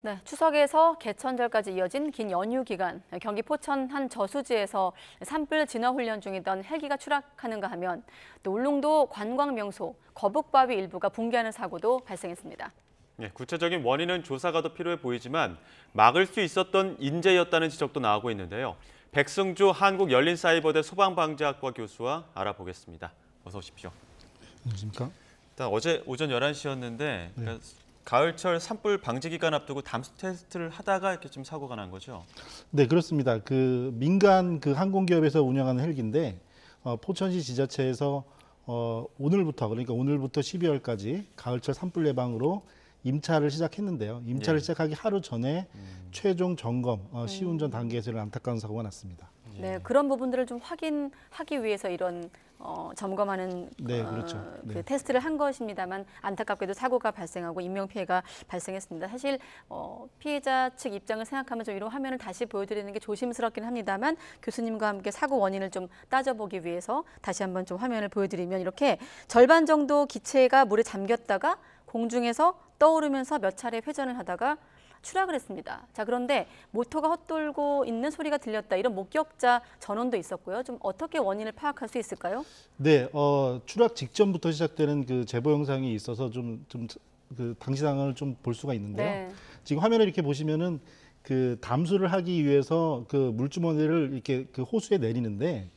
네, 추석에서 개천절까지 이어진 긴 연휴 기간, 경기 포천 한 저수지에서 산불 진화 훈련 중이던 헬기가 추락하는가 하면 또 울릉도 관광 명소 거북바위 일부가 붕괴하는 사고도 발생했습니다. 네, 구체적인 원인은 조사가 더 필요해 보이지만 막을 수 있었던 인재였다는 지적도 나오고 있는데요. 백승주 한국열린사이버대 소방방재학과 교수와 알아보겠습니다. 어서 오십시오. 안녕하십니까? 일단 어제 오전 11시였는데 그러니까 가을철 산불 방지 기간 앞두고 담수 테스트를 하다가 이렇게 좀 사고가 난 거죠? 네, 그렇습니다. 그 민간 그 항공기업에서 운영하는 헬기인데 포천시 지자체에서 오늘부터 그러니까 오늘부터 12월까지 가을철 산불 예방으로 임차를 시작했는데요. 임차를 시작하기 하루 전에 최종 점검, 시운전 단계에서 이런 안타까운 사고가 났습니다. 네, 그런 부분들을 좀 확인하기 위해서 이런 점검하는 네, 그렇죠. 그 네. 테스트를 한 것입니다만 안타깝게도 사고가 발생하고 인명피해가 발생했습니다. 사실 피해자 측 입장을 생각하면 좀 이런 화면을 다시 보여드리는 게 조심스럽긴 합니다만 교수님과 함께 사고 원인을 좀 따져보기 위해서 다시 한번 좀 화면을 보여드리면 이렇게 절반 정도 기체가 물에 잠겼다가 공중에서 떠오르면서 몇 차례 회전을 하다가 추락을 했습니다. 자, 그런데 모터가 헛돌고 있는 소리가 들렸다. 이런 목격자 전원도 있었고요. 좀 어떻게 원인을 파악할 수 있을까요? 네, 추락 직전부터 시작되는 그 제보 영상이 있어서 그 당시 상황을 좀 볼 수가 있는데요. 네. 지금 화면을 이렇게 보시면은 그 담수를 하기 위해서 그 물주머니를 이렇게 그 호수에 내리는데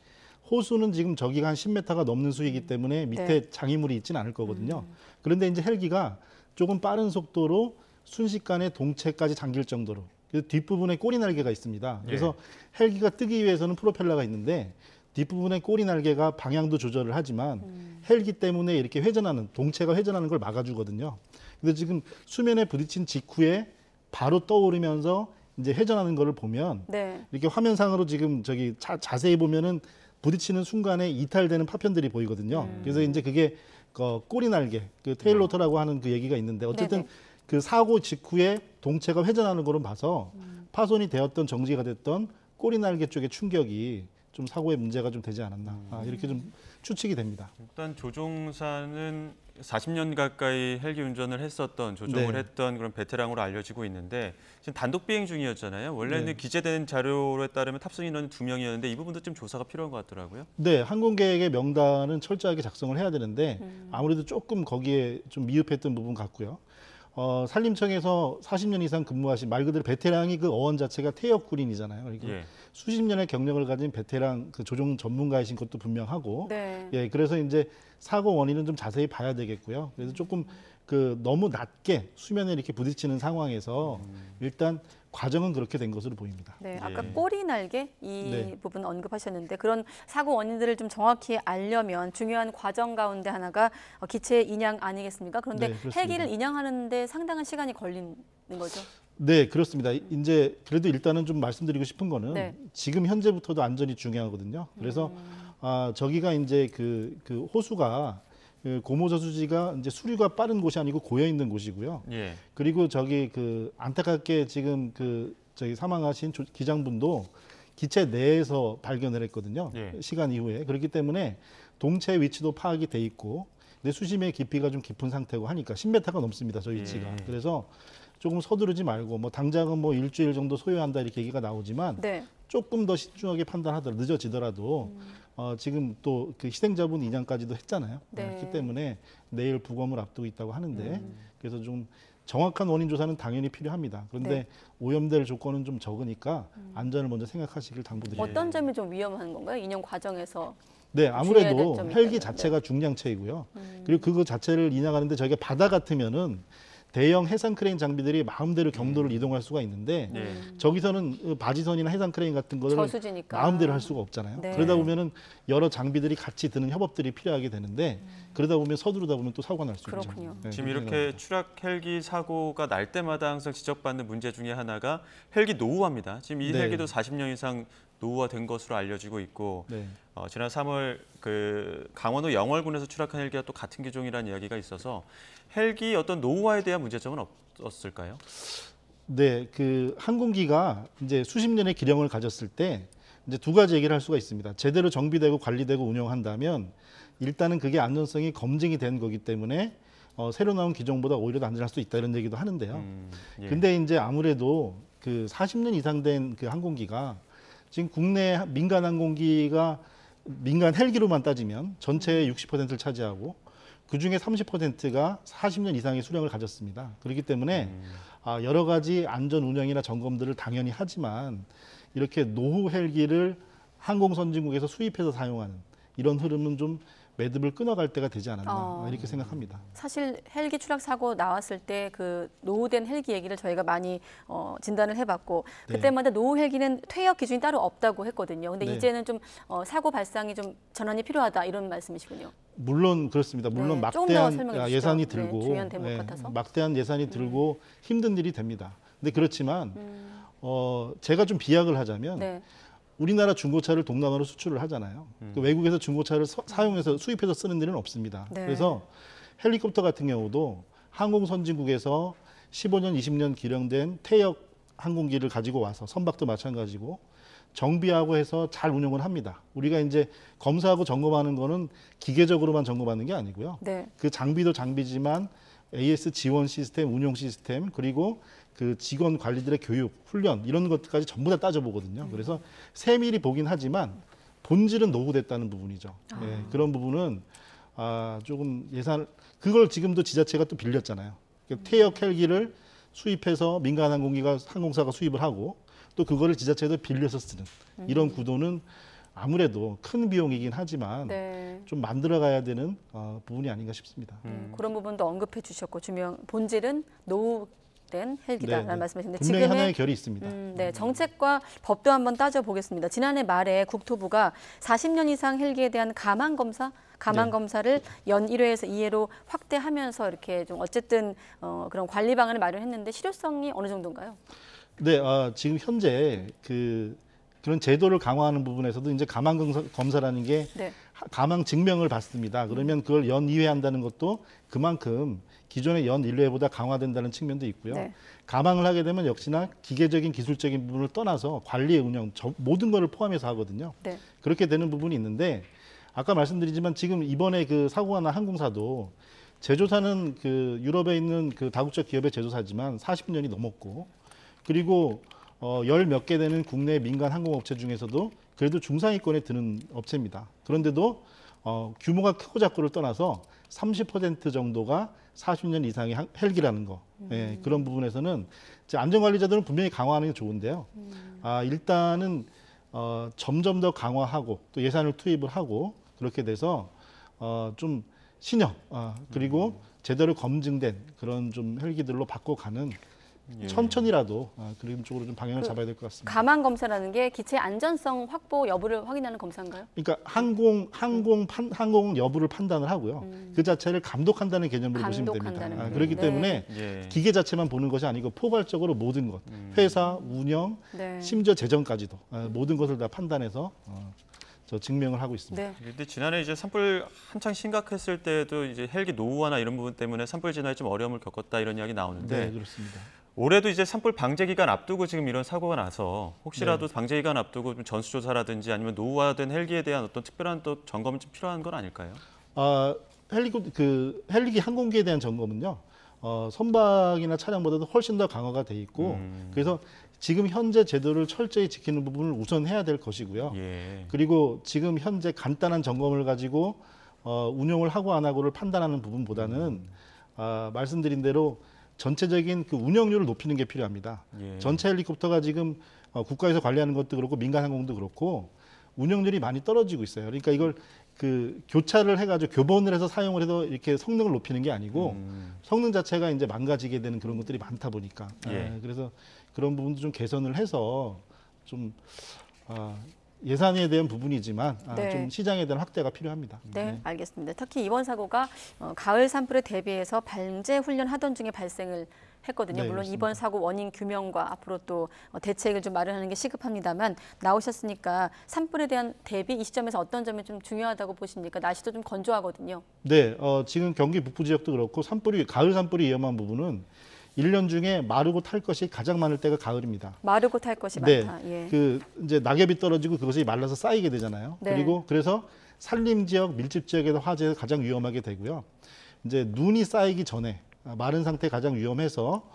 호수는 지금 저기가 한 10m가 넘는 수위이기 때문에 밑에 네. 장애물이 있지는 않을 거거든요. 그런데 이제 헬기가 조금 빠른 속도로 순식간에 동체까지 잠길 정도로 그 뒷부분에 꼬리 날개가 있습니다. 그래서 헬기가 뜨기 위해서는 프로펠러가 있는데 뒷부분에 꼬리 날개가 방향도 조절을 하지만 헬기 때문에 이렇게 회전하는 동체가 회전하는 걸 막아주거든요. 근데 지금 수면에 부딪힌 직후에 바로 떠오르면서 이제 회전하는 거를 보면 네. 이렇게 화면상으로 지금 저기 자세히 보면은 부딪히는 순간에 이탈되는 파편들이 보이거든요. 그래서 이제 그게 꼬리 날개, 그 테일 로터라고 하는 그 얘기가 있는데 어쨌든 네네. 그 사고 직후에 동체가 회전하는 거로 봐서 파손이 되었던 정지가 됐던 꼬리 날개 쪽의 충격이 좀 사고에 문제가 좀 되지 않았나 이렇게 좀 추측이 됩니다. 일단 조종사는 40년 가까이 헬기 운전을 했었던 조종을 네. 했던 그런 베테랑으로 알려지고 있는데 지금 단독 비행 중이었잖아요. 원래는 네. 기재된 자료에 따르면 탑승 인원이 2명이었는데 이 부분도 좀 조사가 필요한 것 같더라고요. 네, 항공객의 명단은 철저하게 작성을 해야 되는데 아무래도 조금 거기에 좀 미흡했던 부분 같고요. 산림청에서 40년 이상 근무하신 말 그대로 베테랑이 그 어원 자체가 퇴역군인이잖아요. 그러니까 수십 년의 경력을 가진 베테랑 그 조종 전문가이신 것도 분명하고, 네. 예, 그래서 이제 사고 원인은 좀 자세히 봐야 되겠고요. 그래서 조금 그 너무 낮게 수면에 이렇게 부딪히는 상황에서 일단 과정은 그렇게 된 것으로 보입니다. 네, 아까 예. 꼬리 날개 이 네. 부분 언급하셨는데 그런 사고 원인들을 좀 정확히 알려면 중요한 과정 가운데 하나가 기체 인양 아니겠습니까? 그런데 네, 그렇습니다. 헬기를 인양하는데 상당한 시간이 걸리는 거죠. 네, 그렇습니다. 이제 그래도 일단은 좀 말씀드리고 싶은 거는 네. 지금 현재부터도 안전이 중요하거든요. 그래서 저기가 이제 그 호수가 그 고모저수지가 이제 수류가 빠른 곳이 아니고 고여 있는 곳이고요. 예. 그리고 저기 그 안타깝게 지금 그 저기 사망하신 기장분도 기체 내에서 발견을 했거든요. 예. 시간 이후에. 그렇기 때문에 동체 위치도 파악이 돼 있고 근데 수심의 깊이가 좀 깊은 상태고 하니까 10m가 넘습니다. 저 위치가. 예. 그래서 조금 서두르지 말고 뭐 당장은 뭐 일주일 정도 소요한다 이렇게 얘기가 나오지만 네. 조금 더 신중하게 판단하더라도 늦어지더라도 지금 또 그 희생자분 인양까지도 했잖아요. 네. 그렇기 때문에 내일 부검을 앞두고 있다고 하는데 그래서 좀 정확한 원인 조사는 당연히 필요합니다. 그런데 네. 오염될 조건은 좀 적으니까 안전을 먼저 생각하시길 당부드립니다. 어떤 점이 좀 위험한 건가요? 인양 과정에서. 네, 주의해야 아무래도 될 점이 헬기 있다면, 자체가 중량체이고요. 그리고 그거 자체를 인양하는데 저희가 바다 같으면은 대형 해상 크레인 장비들이 마음대로 경로를 이동할 수가 있는데 예. 저기서는 바지선이나 해상 크레인 같은 거를 저수지니까. 마음대로 할 수가 없잖아요. 네. 그러다 보면은 여러 장비들이 같이 드는 협업들이 필요하게 되는데 그러다 보면 서두르다 보면 또 사고가 날 수 있죠. 그렇군요. 네, 지금 그렇게 이렇게 생각합니다. 추락 헬기 사고가 날 때마다 항상 지적받는 문제 중에 하나가 헬기 노후화입니다. 지금 이 네. 헬기도 40년 이상 노후화된 것으로 알려지고 있고 네. 지난 3월 그 강원도 영월군에서 추락한 헬기가 또 같은 기종이라는 이야기가 있어서 헬기 어떤 노후화에 대한 문제점은 없었을까요? 네, 그 항공기가 이제 수십 년의 기령을 가졌을 때 이제 두 가지 얘기를 할 수가 있습니다. 제대로 정비되고 관리되고 운영한다면 일단은 그게 안전성이 검증이 된 거기 때문에 새로 나온 기종보다 오히려 더 안전할 수 있다 이런 얘기도 하는데요. 예. 근데 이제 아무래도 그 40년 이상 된 그 항공기가 지금 국내 민간 항공기가 민간 헬기로만 따지면 전체의 60%를 차지하고 그 중에 30%가 40년 이상의 수령을 가졌습니다. 그렇기 때문에 여러 가지 안전 운영이나 점검들을 당연히 하지만 이렇게 노후 헬기를 항공 선진국에서 수입해서 사용하는 이런 흐름은 좀 매듭을 끊어갈 때가 되지 않았나 이렇게 생각합니다. 사실 헬기 추락 사고 나왔을 때 그 노후된 헬기 얘기를 저희가 많이 진단을 해봤고 네. 그때마다 노후 헬기는 퇴역 기준이 따로 없다고 했거든요. 근데 네. 이제는 좀 사고 발생이 좀 전환이 필요하다 이런 말씀이시군요. 물론 그렇습니다. 물론 네, 조금 더 막대한 설명해 주시죠. 예산이 네, 들고 중요한 대목 같아서. 막대한 예산이 들고 힘든 일이 됩니다. 근데 그렇지만 제가 좀 비약을 하자면 네. 우리나라 중고차를 동남아로 수출을 하잖아요. 그 외국에서 중고차를 사용해서 수입해서 쓰는 일은 없습니다. 네. 그래서 헬리콥터 같은 경우도 항공 선진국에서 15년, 20년 기령된 퇴역 항공기를 가지고 와서 선박도 마찬가지고 정비하고 해서 잘 운영을 합니다. 우리가 이제 검사하고 점검하는 거는 기계적으로만 점검하는 게 아니고요. 네. 그 장비도 장비지만 AS 지원 시스템, 운용 시스템, 그리고 그 직원 관리들의 교육, 훈련 이런 것까지 전부 다 따져보거든요. 그래서 세밀히 보긴 하지만 본질은 노후됐다는 부분이죠. 예, 그런 부분은 조금 그걸 지금도 지자체가 또 빌렸잖아요. 그러니까 퇴역 헬기를 수입해서 민간 항공사가 수입을 하고 또 그거를 지자체에서 빌려서 쓰는 이런 구도는 아무래도 큰 비용이긴 하지만 네. 좀 만들어가야 되는 부분이 아닌가 싶습니다. 그런 부분도 언급해 주셨고 본질은 노후된 헬기다라는 네. 말씀이신데 분명히 하나의 결이 있습니다. 네, 정책과 법도 한번 따져보겠습니다. 지난해 말에 국토부가 40년 이상 헬기에 대한 가망 검사를 연 1회에서 2회로 확대하면서 이렇게 좀 어쨌든 그런 관리 방안을 마련했는데 실효성이 어느 정도인가요? 네, 지금 현재 그런 제도를 강화하는 부분에서도 이제 가망 검사라는 게 네. 가망 증명을 받습니다. 그러면 그걸 연 2회 한다는 것도 그만큼 기존의 연 1회보다 강화된다는 측면도 있고요. 네. 가망을 하게 되면 역시나 기계적인 기술적인 부분을 떠나서 관리의 운영 모든 것을 포함해서 하거든요. 네. 그렇게 되는 부분이 있는데 아까 말씀드리지만 지금 이번에 그 사고가 난 항공사도 제조사는 그 유럽에 있는 그 다국적 기업의 제조사지만 40년이 넘었고 그리고 10몇 개 되는 국내 민간 항공업체 중에서도 그래도 중상위권에 드는 업체입니다. 그런데도 규모가 크고 작고를 떠나서 30% 정도가 40년 이상의 헬기라는 거. 예, 그런 부분에서는 이제 안전관리자들은 분명히 강화하는 게 좋은데요. 일단은 점점 더 강화하고 또 예산을 투입을 하고 그렇게 돼서 좀 신형 그리고 제대로 검증된 그런 좀 헬기들로 바꿔가는 천천히라도 그런 쪽으로 좀 방향을 잡아야 될 것 같습니다. 가망 검사라는 게 기체 안전성 확보 여부를 확인하는 검사인가요? 그러니까 항공 여부를 판단을 하고요. 그 자체를 감독한다는 개념으로 보시면 됩니다. 감독한다는 그렇기 네. 때문에 예. 기계 자체만 보는 것이 아니고 포괄적으로 모든 것, 회사, 운영, 네. 심지어 재정까지도 모든 것을 다 판단해서 저 증명을 하고 있습니다. 네. 근데 지난해 이제 산불 한창 심각했을 때도 이제 헬기 노후화나 이런 부분 때문에 산불 진화에 좀 어려움을 겪었다 이런 이야기 나오는데 네, 그렇습니다. 올해도 이제 산불 방제 기간 앞두고 지금 이런 사고가 나서 혹시라도 방제 기간 앞두고 좀 전수조사라든지 아니면 노후화된 헬기에 대한 어떤 특별한 또 점검이 좀 필요한 건 아닐까요? 헬기 항공기에 대한 점검은요. 선박이나 차량보다도 훨씬 더 강화가 돼 있고 그래서 지금 현재 제도를 철저히 지키는 부분을 우선 해야 될 것이고요. 예. 그리고 지금 현재 간단한 점검을 가지고 운용을 하고 안 하고를 판단하는 부분보다는 말씀드린 대로 전체적인 그 운영률을 높이는 게 필요합니다. 예. 전체 헬리콥터가 지금 국가에서 관리하는 것도 그렇고 민간 항공도 그렇고 운영률이 많이 떨어지고 있어요. 그러니까 이걸 그 교차를 해가지고 교본을 해서 사용을 해서 이렇게 성능을 높이는 게 아니고 성능 자체가 이제 망가지게 되는 그런 것들이 많다 보니까 예. 그래서 그런 부분도 좀 개선을 해서 좀 예산에 대한 부분이지만 네. 좀 시장에 대한 확대가 필요합니다. 네, 알겠습니다. 특히 이번 사고가 가을 산불에 대비해서 방제 훈련하던 중에 발생을 했거든요. 네, 물론 그렇습니다. 이번 사고 원인 규명과 앞으로 또 대책을 좀 마련하는 게 시급합니다만 나오셨으니까 산불에 대한 대비 이 시점에서 어떤 점이 좀 중요하다고 보십니까? 날씨도 좀 건조하거든요. 네, 지금 경기 북부 지역도 그렇고 가을 산불이 위험한 부분은 1년 중에 마르고 탈 것이 가장 많을 때가 가을입니다. 마르고 탈 것이 네, 많다. 예. 이제 낙엽이 떨어지고 그것이 말라서 쌓이게 되잖아요. 네. 그리고 그래서 산림 지역, 밀집 지역에서 화재가 가장 위험하게 되고요. 이제 눈이 쌓이기 전에 마른 상태 가장 위험해서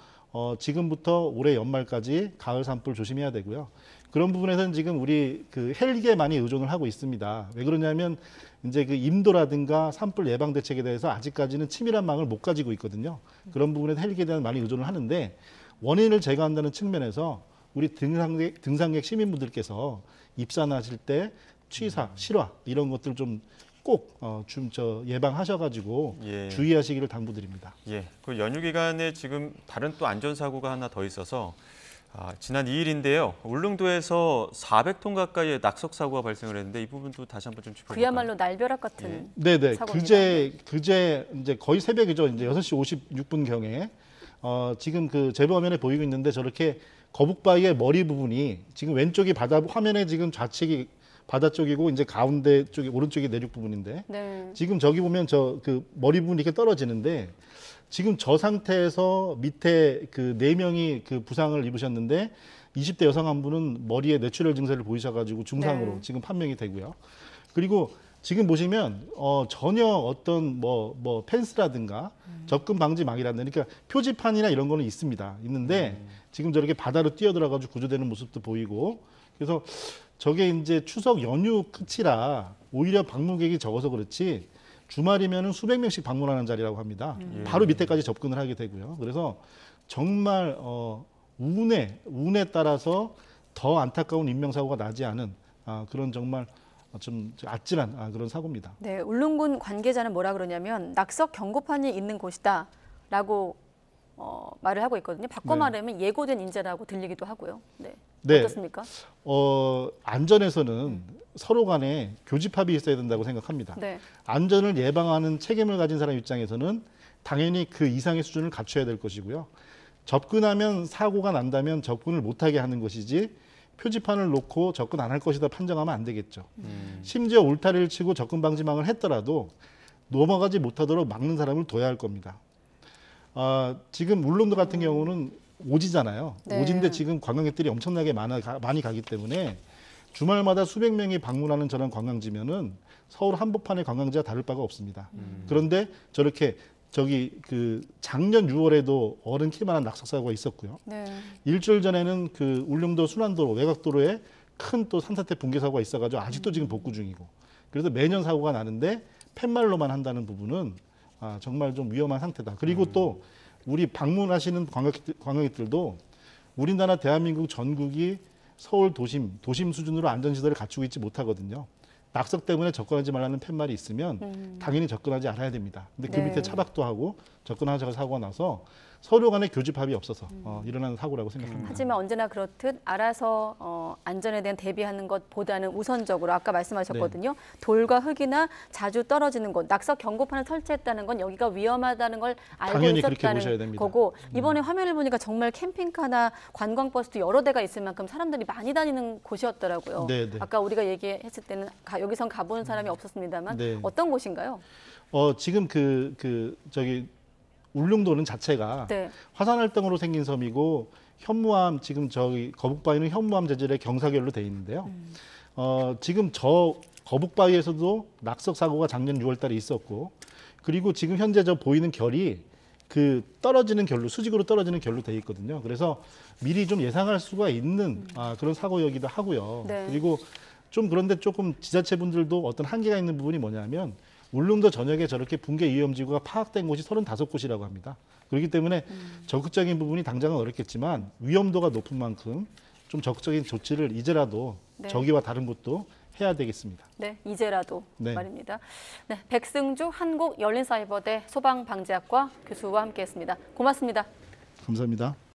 지금부터 올해 연말까지 가을 산불 조심해야 되고요. 그런 부분에서는 지금 우리 그 헬기에 많이 의존을 하고 있습니다. 왜 그러냐면 이제 그 임도라든가 산불 예방 대책에 대해서 아직까지는 치밀한 망을 못 가지고 있거든요. 그런 부분에서 헬기에 대한 많이 의존을 하는데 원인을 제거한다는 측면에서 우리 등산객 시민분들께서 입산하실 때 취사, 실화 이런 것들 좀 꼭 예방하셔가지고 예. 주의하시기를 당부드립니다. 예, 그 연휴 기간에 지금 다른 또 안전사고가 하나 더 있어서 지난 2일인데요. 울릉도에서 400톤 가까이의 낙석 사고가 발생을 했는데 이 부분도 다시 한번 좀 짚어볼까요? 그야말로 날벼락 같은 네네. 사고입니다. 그제 이제 거의 새벽이죠. 이제 6시 56분 경에 지금 그 제보 화면에 보이고 있는데 저렇게 거북바위의 머리 부분이 지금 왼쪽이 바다 화면에 지금 좌측이 바다 쪽이고 이제 가운데 쪽이 오른쪽이 내륙 부분인데 네. 지금 저기 보면 저 그 머리 부분이 이렇게 떨어지는데 지금 저 상태에서 밑에 그 4명이 그 부상을 입으셨는데 20대 여성 한 분은 머리에 뇌출혈 증세를 보이셔가지고 중상으로 네. 지금 판명이 되고요. 그리고 지금 보시면 전혀 어떤 뭐 펜스라든가 접근 방지망이라든가 그러니까 표지판이나 이런 거는 있는데 지금 저렇게 바다로 뛰어들어가지고 구조되는 모습도 보이고 그래서 저게 이제 추석 연휴 끝이라 오히려 방문객이 적어서 그렇지 주말이면은 수백 명씩 방문하는 자리라고 합니다. 바로 밑에까지 접근을 하게 되고요. 그래서 정말 운에 따라서 더 안타까운 인명사고가 나지 않은 그런 정말 좀 아찔한 그런 사고입니다. 네, 울릉군 관계자는 뭐라 그러냐면 낙석 경고판이 있는 곳이다라고 말을 하고 있거든요. 바꿔 네. 말하면 예고된 인재라고 들리기도 하고요. 네. 네. 어떻습니까? 안전에서는 서로 간에 교집합이 있어야 된다고 생각합니다. 네. 안전을 예방하는 책임을 가진 사람 입장에서는 당연히 그 이상의 수준을 갖춰야 될 것이고요. 접근하면 사고가 난다면 접근을 못하게 하는 것이지 표지판을 놓고 접근 안 할 것이다 판정하면 안 되겠죠. 심지어 울타리를 치고 접근 방지망을 했더라도 넘어가지 못하도록 막는 사람을 둬야 할 겁니다. 지금 울릉도 같은 경우는 오지잖아요. 네. 오지인데 지금 관광객들이 엄청나게 많이 가기 때문에 주말마다 수백 명이 방문하는 저런 관광지면은 서울 한복판의 관광지와 다를 바가 없습니다. 그런데 저렇게 그 작년 6월에도 어른 키만한 낙석 사고가 있었고요. 네. 일주일 전에는 그 울릉도 순환도로 외곽도로에 큰 또 산사태 붕괴 사고가 있어가지고 아직도 지금 복구 중이고. 그래서 매년 사고가 나는데 팻말로만 한다는 부분은 정말 좀 위험한 상태다. 그리고 또 우리 방문하시는 관광객들도 우리나라 대한민국 전국이 서울 도심 수준으로 안전시설을 갖추고 있지 못하거든요. 낙석 때문에 접근하지 말라는 팻말이 있으면 당연히 접근하지 않아야 됩니다. 근데 그 네. 밑에 차박도 하고 접근하자고 사고가 나서 서로 간의 교집합이 없어서 일어나는 사고라고 생각합니다. 하지만 언제나 그렇듯 알아서 안전에 대한 대비하는 것보다는 우선적으로 아까 말씀하셨거든요. 돌과 흙이나 자주 떨어지는 곳, 낙석 경고판을 설치했다는 건 여기가 위험하다는 걸 알고 당연히 그렇게 보셔야 있었다는 됩니다. 거고 이번에 화면을 보니까 정말 캠핑카나 관광버스도 여러 대가 있을 만큼 사람들이 많이 다니는 곳이었더라고요. 네, 네. 아까 우리가 얘기했을 때는 여기선 가본 사람이 없었습니다만 네. 어떤 곳인가요? 지금 저기 울릉도는 자체가 네. 화산활동으로 생긴 섬이고 현무암 지금 저기 거북바위는 현무암 재질의 경사결로 돼 있는데요. 지금 저 거북바위에서도 낙석 사고가 작년 6월달에 있었고 그리고 지금 현재 저 보이는 결이 그 떨어지는 결로 수직으로 떨어지는 결로 돼 있거든요. 그래서 미리 좀 예상할 수가 있는 그런 사고이기도 하고요. 네. 그리고 좀 그런데 조금 지자체분들도 어떤 한계가 있는 부분이 뭐냐면 울릉도 전역에 저렇게 붕괴 위험지구가 파악된 곳이 35곳이라고 합니다. 그렇기 때문에 적극적인 부분이 당장은 어렵겠지만 위험도가 높은 만큼 좀 적극적인 조치를 이제라도 네. 저기와 다른 곳도 해야 되겠습니다. 네, 이제라도 네. 말입니다. 네, 백승주 한국열린사이버대 소방방재학과 교수와 함께했습니다. 고맙습니다. 감사합니다.